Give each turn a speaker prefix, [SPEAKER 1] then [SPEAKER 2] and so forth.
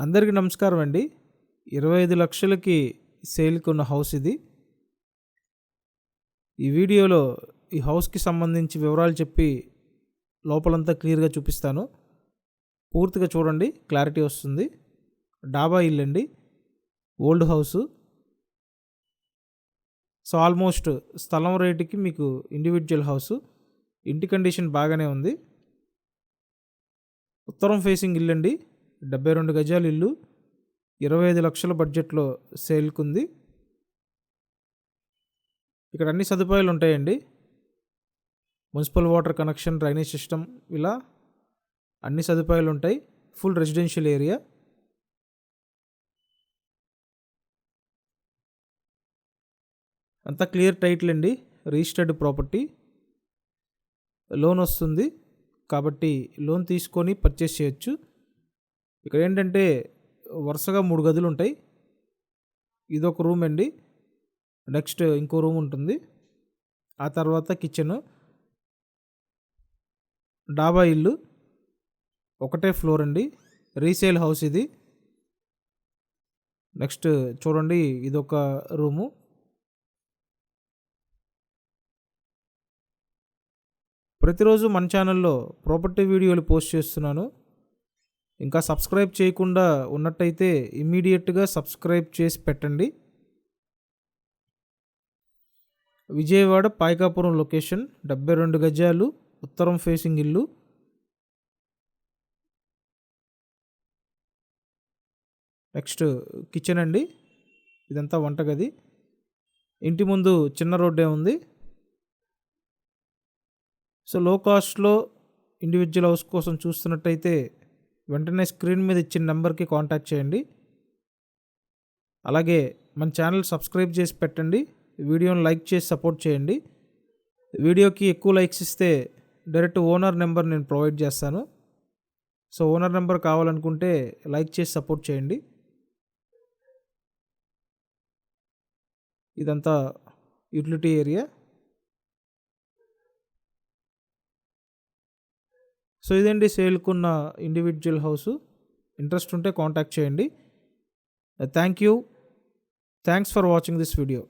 [SPEAKER 1] అందరికీ నమస్కారం అండి. 25 లక్షలకి సేల్‌కి ఉన్న హౌస్ ఇది. ఈ వీడియోలో ఈ హౌస్‌కి సంబంధించి వివరాలు చెప్పి లోపలంతా క్లియర్‌గా చూపిస్తాను. పూర్తిగా చూడండి, క్లారిటీ వస్తుంది. డాబా ఇల్లండి, ఓల్డ్ హౌసు. సో ఆల్మోస్ట్ స్థలం రేటుకి మీకు ఇండివిజువల్ హౌసు. ఇంటి కండిషన్ బాగానే ఉంది. ఉత్తరం ఫేసింగ్ ఇల్లండి, 72 గజాల ఇల్లు, 25 లక్షల బడ్జెట్లో సేల్‌కుంది. ఇక్కడ అన్ని సదుపాయాలు ఉంటాయండి. Municipal water connection, drainage system, ఇలా అన్ని సదుపాయాలు ఉంటాయి. Full residential area. అంతా క్లియర్ టైటిల్ అండి, రిజిస్టర్డ్ ప్రాపర్టీ. లోన్ వస్తుంది కాబట్టి లోన్ తీసుకొని పర్చేస్ చేయొచ్చు. ఇక్కడ ఏంటంటే వరుసగా 3 గదులు ఉంటాయి. ఇదొక రూమ్ అండి, నెక్స్ట్ ఇంకో రూమ్ ఉంటుంది, ఆ తర్వాత కిచెను. డాబా ఇల్లు, ఒకటే ఫ్లోర్ అండి, రీసేల్ హౌస్ ఇది. నెక్స్ట్ చూడండి, ఇదొక రూము. ప్రతిరోజు మన ఛానల్లో ప్రాపర్టీ వీడియోలు పోస్ట్ చేస్తున్నాను. ఇంకా సబ్స్క్రైబ్ చేయకుండా ఉన్నట్టయితే ఇమ్మీడియట్గా సబ్స్క్రైబ్ చేసి పెట్టండి. విజయవాడ పాయకాపురం లొకేషన్, 72 గజాలు, ఉత్తరం ఫేసింగ్ ఇల్లు. నెక్స్ట్ కిచెన్ అండి, ఇదంతా వంటగది. ఇంటి ముందు చిన్న రోడ్డే ఉంది. సో లో కాస్ట్లో ఇండివిజువల్ హౌస్ కోసం చూస్తున్నట్టయితే వెంటనే స్క్రీన్ మీద ఇచ్చిన నెంబర్కి కాంటాక్ట్ చేయండి. అలాగే మన ఛానల్ సబ్స్క్రైబ్ చేసి పెట్టండి. వీడియోని లైక్ చేసి సపోర్ట్ చేయండి. వీడియోకి ఎక్కువ లైక్స్ ఇస్తే డైరెక్ట్ ఓనర్ నెంబర్ నేను ప్రొవైడ్ చేస్తాను. సో ఓనర్ నెంబర్ కావాలనుకుంటే లైక్ చేసి సపోర్ట్ చేయండి. ఇదంతా యూటిలిటీ ఏరియా. సో ఇదండి సేల్కున్న ఇండివిజువల్ హౌసు. ఇంట్రెస్ట్ ఉంటే కాంటాక్ట్ చేయండి. Thanks for watching this video.